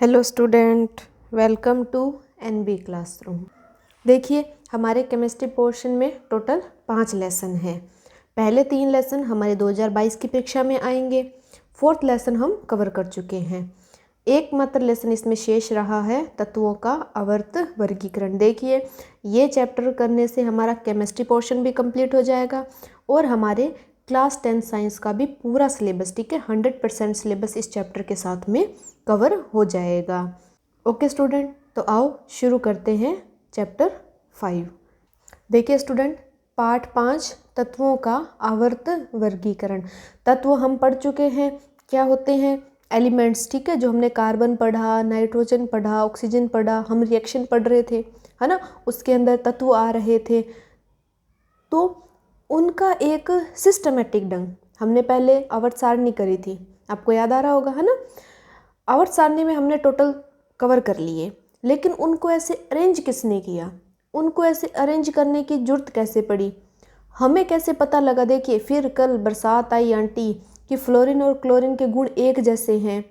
Hello student, welcome to NB classroom. देखिए, हमारे chemistry portion में टोटल 5 लेसन हैं। पहले 3 लेसन हमारे 2022 की परीक्षा में आएंगे। 4th लेसन हम कवर कर चुके हैं। एक मात्र लेसन इसमें शेष रहा है, तत्वों का आवर्त वर्गीकरण। देखिए, ये चैप्टर करने से हमारा केमिस्ट्री पोर्शन भी कंप्लीट हो जाएगा और हमारे क्लास 10 साइंस का भी पूरा सिलेबस, ठीक है, 100% सिलेबस इस चैप्टर के साथ में कवर हो जाएगा। ओके स्टूडेंट, तो आओ शुरू करते हैं चैप्टर 5। देखिए स्टूडेंट, पार्ट 5 तत्वों का आवर्त वर्गीकरण। तत्व हम पढ़ चुके हैं, क्या होते हैं? एलिमेंट्स, ठीक है, जो हमने कार्बन पढ़ा, नाइट्रोजन पढ़ा, ऑक्सीजन पढ़ा, हम रिएक्शन पढ़ रहे थे, है ना, उसके अंदर तत्व आ रहे थे। तो उनका एक सिस्टमेटिक ढंग हमने पहले आवर्त सारणी करी थी, आपको याद आ रहा होगा, है ना। आवर्त सारणी में हमने टोटल कवर कर लिए, लेकिन उनको ऐसे अरेंज किसने किया? उनको ऐसे अरेंज करने की जरूरत कैसे पड़ी? हमें कैसे पता लगा? देखिए, फिर कल बरसात आई आंटी कि फ्लोरीन और क्लोरीन के गुण एक जैसे हैं,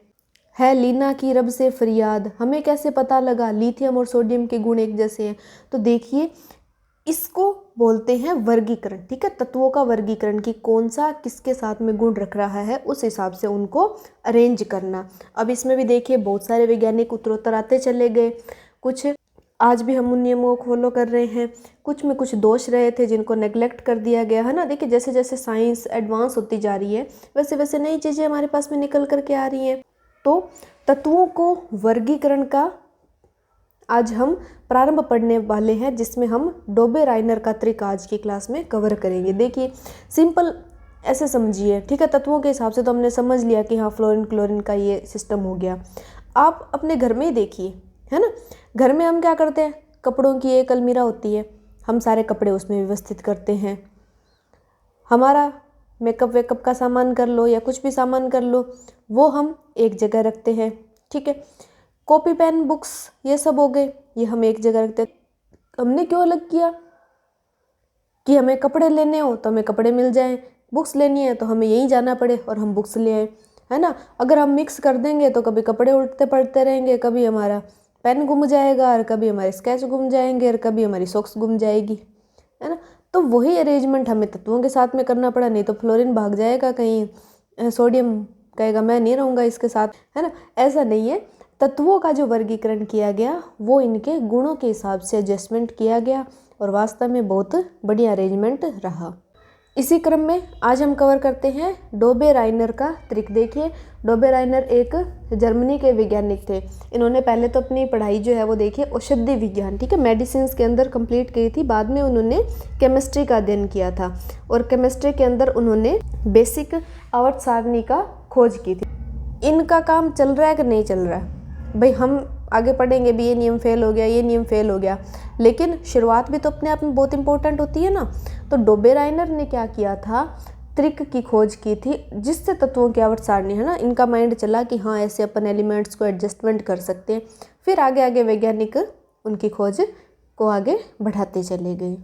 है लीना की रब से फरियाद। हमें कैसे पता लगा लिथियम और सोडियम के गुण एक जैसे हैं? तो देखिए, इसको बोलते हैं वर्गीकरण, ठीक है, तत्वों का वर्गीकरण, कि कौन सा किसके साथ में गुण रख रहा है, उस हिसाब से उनको अरेंज करना। अब इसमें भी देखिए, बहुत सारे वैज्ञानिक उत्तरोत्तर आते चले गए, कुछ आज भी हम उन नियमों को फॉलो कर रहे हैं, कुछ में कुछ दोष रहे थे जिनको नेग्लेक्ट कर दिया गया, है ना। देखिए, जैसे जैसे साइंस एडवांस होती जा रही है, वैसे वैसे नई चीज़ें हमारे पास में निकल करके आ रही हैं। तो तत्वों को वर्गीकरण का आज हम प्रारंभ पढ़ने वाले हैं, जिसमें हम डोबे राइनर का ट्रिक आज की क्लास में कवर करेंगे। देखिए, सिंपल ऐसे समझिए, ठीक है, तत्वों के हिसाब से तो हमने समझ लिया कि हाँ, फ्लोरीन क्लोरीन का ये सिस्टम हो गया। आप अपने घर में ही देखिए, है ना, घर में हम क्या करते हैं? कपड़ों की एक अलमीरा होती है, हम सारे कपड़े उसमें व्यवस्थित करते हैं। हमारा मेकअप वेकअप का सामान कर लो या कुछ भी सामान कर लो, वो हम एक जगह रखते हैं, ठीक है। कॉपी पेन बुक्स ये सब हो गए, ये हम एक जगह रखते हैं। हमने क्यों अलग किया? कि हमें कपड़े लेने हो तो हमें कपड़े मिल जाएं, बुक्स लेनी है तो हमें यहीं जाना पड़े और हम बुक्स ले आए, है ना। अगर हम मिक्स कर देंगे तो कभी कपड़े उल्टते पड़ते रहेंगे, कभी हमारा पेन गुम जाएगा और कभी हमारे स्केच गुम जाएंगे और कभी हमारी सॉक्स गुम जाएगी, है ना। तो वही अरेंजमेंट हमें तत्वों के साथ में करना पड़ा, नहीं तो फ्लोरीन भाग जाएगा कहीं, सोडियम कहेगा मैं नहीं रहूँगा इसके साथ, है ना। ऐसा नहीं है, तत्वों का जो वर्गीकरण किया गया वो इनके गुणों के हिसाब से एडजस्टमेंट किया गया और वास्तव में बहुत बढ़िया अरेंजमेंट रहा। इसी क्रम में आज हम कवर करते हैं डोबे राइनर का ट्रिक। देखिए, डोबे राइनर एक जर्मनी के वैज्ञानिक थे। इन्होंने पहले तो अपनी पढ़ाई जो है वो देखिए औषधि विज्ञान, ठीक है, मेडिसिन के अंदर कंप्लीट की थी। बाद में उन्होंने केमिस्ट्री का अध्ययन किया था और केमिस्ट्री के अंदर उन्होंने बेसिक आवर्त सारणी का खोज की थी। इनका काम चल रहा है कि नहीं चल रहा है? भाई, हम आगे पढ़ेंगे भी, ये नियम फेल हो गया, ये नियम फेल हो गया, लेकिन शुरुआत भी तो अपने आप में बहुत इंपॉर्टेंट होती है ना। तो डोबे राइनर ने क्या किया था? त्रिक की खोज की थी, जिससे तत्वों की आवर्त सारणी, है ना, इनका माइंड चला कि हाँ, ऐसे अपन एलिमेंट्स को एडजस्टमेंट कर सकते हैं। फिर आगे आगे वैज्ञानिक उनकी खोज को आगे बढ़ाते चले गए।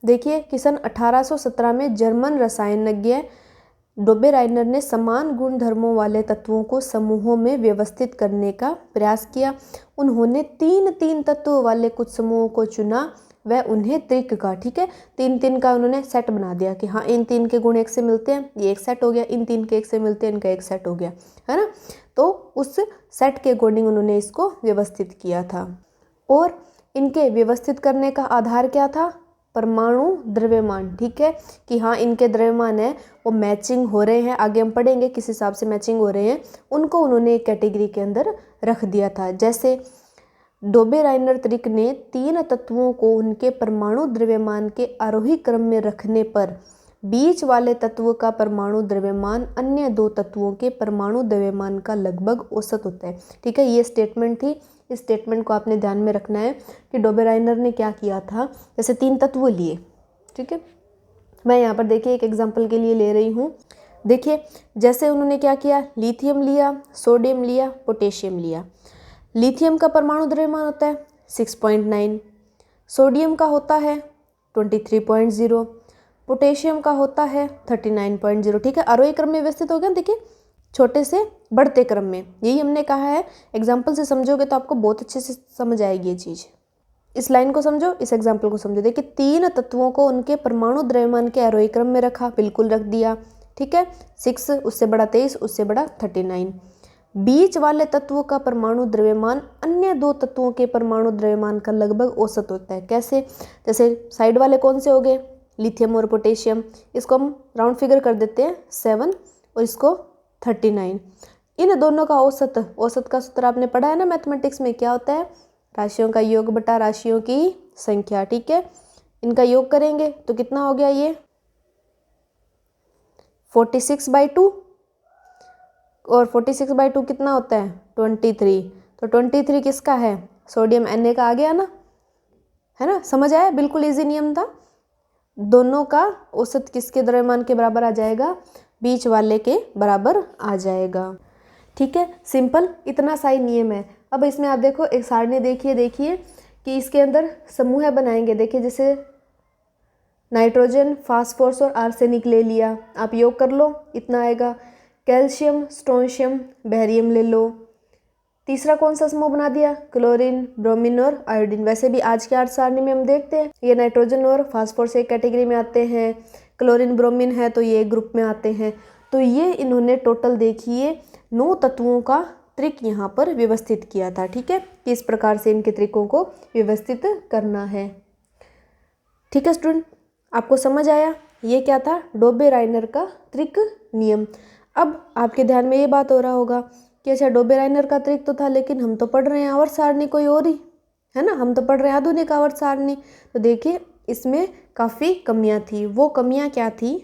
देखिए कि सन 1817 में जर्मन रसायनज्ञ डोबे राइनर ने समान गुण धर्मों वाले तत्वों को समूहों में व्यवस्थित करने का प्रयास किया। उन्होंने 3-3 तत्वों वाले कुछ समूहों को चुना वह उन्हें त्रिक का, ठीक है, 3-3 का उन्होंने सेट बना दिया कि हाँ, इन 3 के गुण एक से मिलते हैं, ये एक सेट हो गया, इन 3 के एक से मिलते हैं, इनका एक सेट हो गया, है ना। तो उस सेट के अकॉर्डिंग उन्होंने इसको व्यवस्थित किया था और इनके व्यवस्थित करने का आधार क्या था? परमाणु द्रव्यमान, ठीक है, कि हाँ, इनके द्रव्यमान है वो मैचिंग हो रहे हैं, आगे हम पढ़ेंगे किस हिसाब से मैचिंग हो रहे हैं, उनको उन्होंने एक कैटेगरी के अंदर रख दिया था। जैसे डोबे राइनर त्रिक ने 3 तत्वों को उनके परमाणु द्रव्यमान के आरोही क्रम में रखने पर बीच वाले तत्व का परमाणु द्रव्यमान अन्य 2 तत्वों के परमाणु द्रव्यमान का लगभग औसत होता है, ठीक है। ये स्टेटमेंट थी, इस स्टेटमेंट को आपने ध्यान में रखना है कि डोबे राइनर ने क्या किया था। जैसे 3 तत्व लिए, ठीक है, मैं यहाँ पर देखिए एक एग्जांपल के लिए ले रही हूँ। देखिए, जैसे उन्होंने क्या किया, लिथियम लिया, सोडियम लिया, पोटेशियम लिया। लिथियम का परमाणु द्रव्यमान होता है 6.9, सोडियम का होता है 23.0, पोटेशियम का होता है 39.0, ठीक है। आरोही क्रम में व्यवस्थित हो गया। देखिए, छोटे से बढ़ते क्रम में, यही हमने कहा है। एग्जाम्पल से समझोगे तो आपको बहुत अच्छे से समझ आएगी ये चीज़। इस लाइन को समझो, इस एग्जाम्पल को समझो। देखिए 3 तत्वों को उनके परमाणु द्रव्यमान के आरोही क्रम में रखा, बिल्कुल रख दिया, ठीक है। 6 उससे बड़ा 23, उससे बड़ा 39। बीच वाले तत्वों का परमाणु द्रव्यमान अन्य 2 तत्वों के परमाणु द्रव्यमान का लगभग औसत होता है। कैसे? जैसे साइड वाले कौन से हो गए? लिथियम और पोटेशियम। इसको हम राउंड फिगर कर देते हैं 7 और इसको 39। इन दोनों का औसत, औसत का सूत्र आपने पढ़ा है ना मैथमेटिक्स में, क्या होता है? राशियों का योग बटा राशियों की संख्या, ठीक है। इनका योग करेंगे तो कितना हो गया? ये 46/2 और 46/2 कितना होता है? 23। तो 23 किसका है? सोडियम Na का आ गया ना, है ना? समझ आया? बिल्कुल इजी नियम था। दोनों का औसत किसके द्रव्यमान के बराबर आ जाएगा? बीच वाले के बराबर आ जाएगा, ठीक है। सिंपल, इतना सा ही नियम है। अब इसमें आप देखो एक सारणी देखिए कि इसके अंदर समूह बनाएंगे। देखिए जैसे नाइट्रोजन, फास्फोरस और आर्सेनिक ले लिया, आप योग कर लो, इतना आएगा। कैल्शियम, स्ट्रोंशियम, बेरियम ले लो। तीसरा कौन सा समूह बना दिया? क्लोरीन, ब्रोमीन और आयोडीन। वैसे भी आज के आर्ट सारणी में हम देखते हैं ये नाइट्रोजन और फास्फोरस एक कैटेगरी में आते हैं, क्लोरीन ब्रोमीन है तो ये एक ग्रुप में आते हैं। तो ये इन्होंने टोटल देखिए 9 तत्वों का त्रिक यहाँ पर व्यवस्थित किया था, ठीक है। किस प्रकार से इनके त्रिकों को व्यवस्थित करना है, ठीक है स्टूडेंट। आपको समझ आया? ये क्या था? डोबे-राइनर का त्रिक नियम। अब आपके ध्यान में ये बात हो रहा होगा कि अच्छा डोबे-राइनर का त्रिक तो था, लेकिन हम तो पढ़ रहे हैं आवर्त सारणी कोई और ही, है ना। हम तो पढ़ रहे हैं आधुनिक आवर्त सारणी। तो देखिए इसमें काफ़ी कमियां थी। वो कमियां क्या थी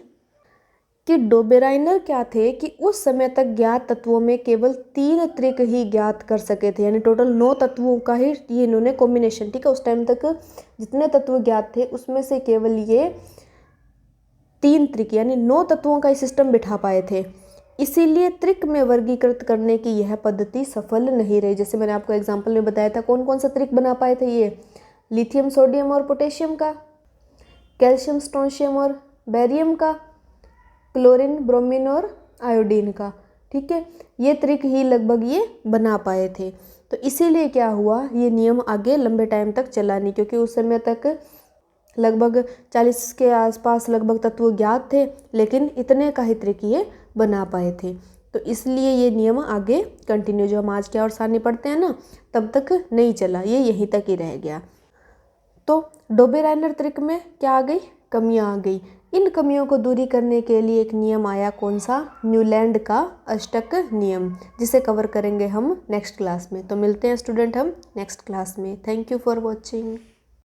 कि डोबे-राइनर क्या थे कि उस समय तक ज्ञात तत्वों में केवल 3 त्रिक ही ज्ञात कर सके थे, यानी टोटल 9 तत्वों का ही ये इन्होंने कॉम्बिनेशन, ठीक है। उस टाइम तक जितने तत्व ज्ञात थे उसमें से केवल ये 3 त्रिक यानी 9 तत्वों का सिस्टम बिठा पाए थे। इसीलिए त्रिक में वर्गीकृत करने की यह पद्धति सफल नहीं रही। जैसे मैंने आपको एग्जाम्पल में बताया था, कौन कौन सा त्रिक बना पाए थे ये? लिथियम, सोडियम और पोटेशियम का, कैल्शियम, स्ट्रोंशियम और बेरियम का, क्लोरीन, ब्रोमीन और आयोडीन का, ठीक है। ये त्रिक ही लगभग ये बना पाए थे। तो इसीलिए क्या हुआ, ये नियम आगे लंबे टाइम तक चला नहीं, क्योंकि उस समय तक लगभग 40 के आसपास लगभग तत्व ज्ञात थे, लेकिन इतने का ही त्रिक ये बना पाए थे। तो इसलिए ये नियम आगे कंटिन्यू, जो हम आज के और सारणी पढ़ते हैं ना, तब तक नहीं चला, ये यहीं तक ही रह गया। तो डोबे-राइनर त्रिक में क्या आ गई? कमियां आ गई। इन कमियों को दूरी करने के लिए एक नियम आया, कौन सा? न्यूलैंड का अष्टक नियम, जिसे कवर करेंगे हम नेक्स्ट क्लास में। तो मिलते हैं स्टूडेंट हम नेक्स्ट क्लास में। Thank you for watching.